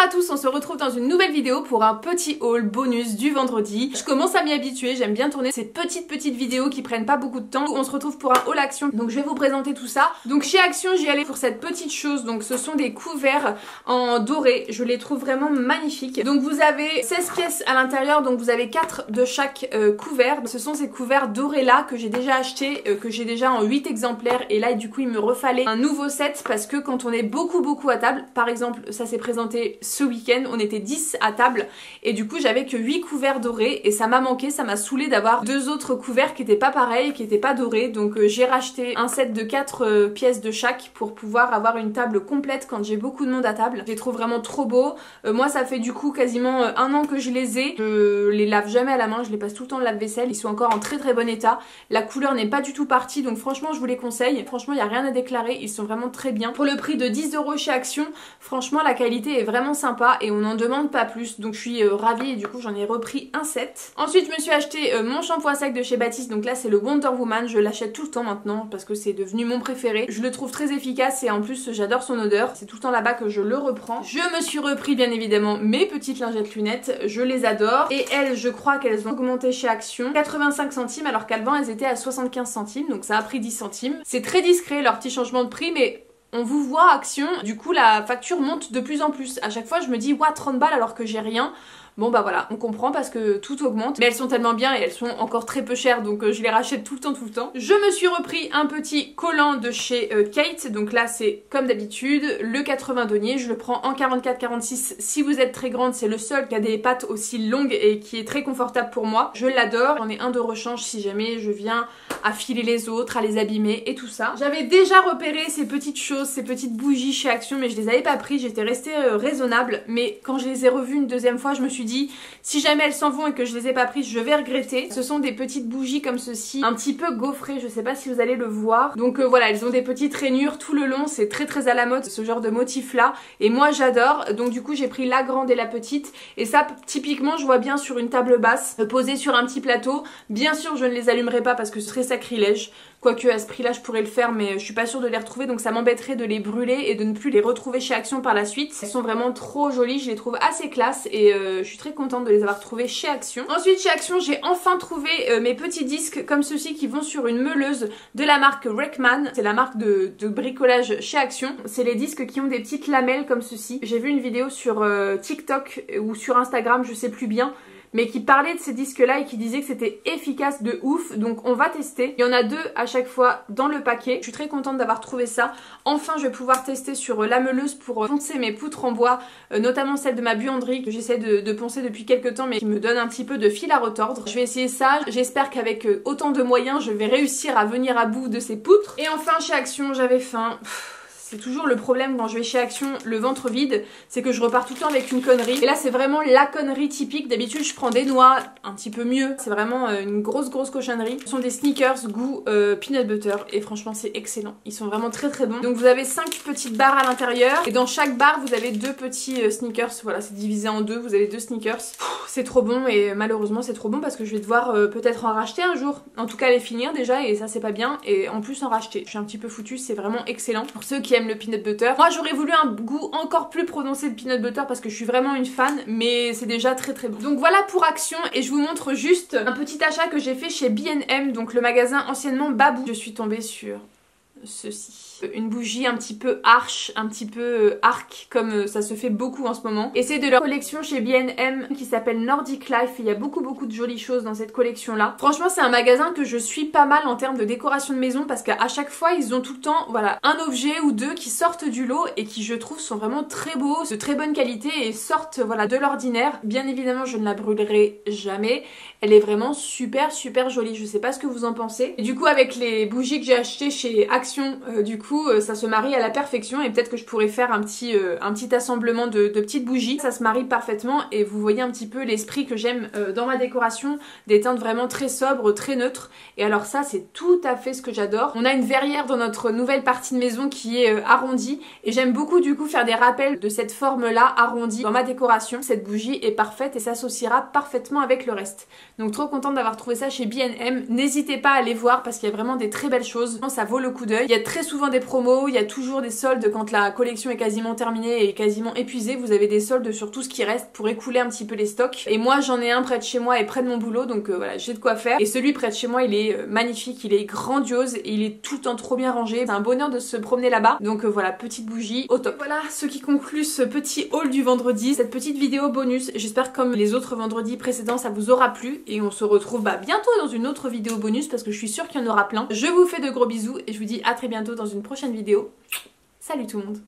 à tous, on se retrouve dans une nouvelle vidéo pour un petit haul bonus du vendredi. Je commence à m'y habituer, j'aime bien tourner ces petites vidéos qui prennent pas beaucoup de temps. On se retrouve pour un haul Action, donc je vais vous présenter tout ça. Donc chez Action, j'y allais pour cette petite chose, donc ce sont des couverts en doré. Je les trouve vraiment magnifiques. Donc vous avez 16 pièces à l'intérieur, donc vous avez 4 de chaque couvert. Ce sont ces couverts dorés là que j'ai déjà acheté, que j'ai déjà en 8 exemplaires. Et là du coup il me refallait un nouveau set parce que quand on est beaucoup à table, par exemple ça s'est présenté ce week-end, on était 10 à table et du coup j'avais que 8 couverts dorés et ça m'a manqué, ça m'a saoulé d'avoir 2 autres couverts qui étaient pas pareils, qui étaient pas dorés. Donc j'ai racheté un set de 4 pièces de chaque pour pouvoir avoir une table complète quand j'ai beaucoup de monde à table. Je les trouve vraiment trop beaux. Moi ça fait du coup quasiment un an que je les ai. Je les lave jamais à la main, je les passe tout le temps au lave-vaisselle. Ils sont encore en très bon état. La couleur n'est pas du tout partie, donc franchement je vous les conseille. Franchement il n'y a rien à déclarer, ils sont vraiment très bien. Pour le prix de 10 € chez Action, franchement la qualité est vraiment sympa et on n'en demande pas plus. Donc je suis ravie et du coup j'en ai repris un set. Ensuite je me suis acheté mon shampoing sec de chez Baptiste. Donc là c'est le Wonder Woman, je l'achète tout le temps maintenant parce que c'est devenu mon préféré. Je le trouve très efficace et en plus j'adore son odeur. C'est tout le temps là-bas que je le reprends. Je me suis repris bien évidemment mes petites lingettes lunettes, je les adore. Et elles, je crois qu'elles ont augmenté chez Action 85 centimes alors qu'avant elles étaient à 75 centimes, donc ça a pris 10 centimes. C'est très discret leur petit changement de prix, mais on vous voit Action, du coup la facture monte de plus en plus. À chaque fois je me dis ouah 30 balles alors que j'ai rien. Bon bah voilà, on comprend parce que tout augmente. Mais elles sont tellement bien et elles sont encore très peu chères, donc je les rachète tout le temps. Je me suis repris un petit collant de chez Kate. Donc là c'est comme d'habitude le 80 deniers. Je le prends en 44-46 si vous êtes très grande. C'est le seul qui a des pattes aussi longues et qui est très confortable pour moi. Je l'adore. J'en ai un de rechange si jamais je viens à filer les autres, à les abîmer et tout ça. J'avais déjà repéré ces petites choses, ces petites bougies chez Action, mais je les avais pas pris. J'étais restée raisonnable. Mais quand je les ai revues une deuxième fois, je me suis dit si jamais elles s'en vont et que je les ai pas prises, je vais regretter. Ce sont des petites bougies comme ceci, un petit peu gaufrées, je sais pas si vous allez le voir. Donc voilà, elles ont des petites rainures tout le long, c'est très à la mode ce genre de motif là et moi j'adore. Donc du coup j'ai pris la grande et la petite et ça typiquement je vois bien sur une table basse, posée sur un petit plateau. Bien sûr je ne les allumerai pas parce que ce serait sacrilège. Quoique à ce prix là je pourrais le faire, mais je suis pas sûre de les retrouver, donc ça m'embêterait de les brûler et de ne plus les retrouver chez Action par la suite. Elles sont vraiment trop jolies, je les trouve assez classe et je suis très contente de les avoir trouvées chez Action. Ensuite chez Action j'ai enfin trouvé mes petits disques comme ceci qui vont sur une meuleuse de la marque Reckman. C'est la marque de bricolage chez Action. C'est les disques qui ont des petites lamelles comme ceci. J'ai vu une vidéo sur TikTok ou sur Instagram, je sais plus bien, mais qui parlait de ces disques là et qui disait que c'était efficace de ouf. Donc on va tester. Il y en a 2 à chaque fois dans le paquet. Je suis très contente d'avoir trouvé ça. Enfin je vais pouvoir tester sur la meuleuse pour poncer mes poutres en bois, notamment celle de ma buanderie que j'essaie de poncer depuis quelques temps mais qui me donne un petit peu de fil à retordre. Je vais essayer ça. J'espère qu'avec autant de moyens je vais réussir à venir à bout de ces poutres. Et enfin chez Action j'avais faim. C'est toujours le problème quand je vais chez Action, le ventre vide, c'est que je repars tout le temps avec une connerie. Et là c'est vraiment la connerie typique. D'habitude je prends des noix, un petit peu mieux. C'est vraiment une grosse cochonnerie. Ce sont des sneakers goût peanut butter et franchement c'est excellent. Ils sont vraiment très bons. Donc vous avez 5 petites barres à l'intérieur et dans chaque barre vous avez 2 petits sneakers. Voilà, c'est divisé en 2, vous avez 2 sneakers. C'est trop bon et malheureusement c'est trop bon parce que je vais devoir peut-être en racheter un jour. En tout cas les finir déjà et ça c'est pas bien et en plus en racheter. Je suis un petit peu foutue, c'est vraiment excellent. Pour ceux qui aiment le peanut butter. Moi j'aurais voulu un goût encore plus prononcé de peanut butter parce que je suis vraiment une fan, mais c'est déjà très bon. Donc voilà pour Action et je vous montre juste un petit achat que j'ai fait chez B&M, donc le magasin anciennement Babou. Je suis tombée sur ceci. Une bougie un petit peu arche, un petit peu arc comme ça se fait beaucoup en ce moment. Et c'est de leur collection chez B&M qui s'appelle Nordic Life. Il y a beaucoup de jolies choses dans cette collection là. Franchement c'est un magasin que je suis pas mal en termes de décoration de maison parce qu'à chaque fois ils ont tout le temps voilà un objet ou 2 qui sortent du lot et qui je trouve sont vraiment très beaux, de très bonne qualité et sortent voilà de l'ordinaire. Bien évidemment je ne la brûlerai jamais. Elle est vraiment super jolie. Je sais pas ce que vous en pensez. Et du coup avec les bougies que j'ai achetées chez Action, du coup ça se marie à la perfection et peut-être que je pourrais faire un petit assemblement de petites bougies. Ça se marie parfaitement et vous voyez un petit peu l'esprit que j'aime dans ma décoration, des teintes vraiment très sobres, très neutres. Et alors ça c'est tout à fait ce que j'adore. On a une verrière dans notre nouvelle partie de maison qui est arrondie et j'aime beaucoup du coup faire des rappels de cette forme là arrondie dans ma décoration. Cette bougie est parfaite et s'associera parfaitement avec le reste. Donc trop contente d'avoir trouvé ça chez B&M. N'hésitez pas à aller voir parce qu'il y a vraiment des très belles choses. Ça vaut le coup d'œil. œil. Il y a très souvent des promos, il y a toujours des soldes quand la collection est quasiment terminée et quasiment épuisée. Vous avez des soldes sur tout ce qui reste pour écouler un petit peu les stocks. Et moi j'en ai un près de chez moi et près de mon boulot, donc voilà, j'ai de quoi faire. Et celui près de chez moi il est magnifique, il est grandiose et il est tout le temps trop bien rangé. C'est un bonheur de se promener là-bas. Donc voilà, petite bougie au top. Voilà ce qui conclut ce petit haul du vendredi, cette petite vidéo bonus. J'espère que comme les autres vendredis précédents ça vous aura plu et on se retrouve bientôt dans une autre vidéo bonus parce que je suis sûre qu'il y en aura plein. Je vous fais de gros bisous et je vous dis à très bientôt dans une prochaine vidéo. Salut tout le monde!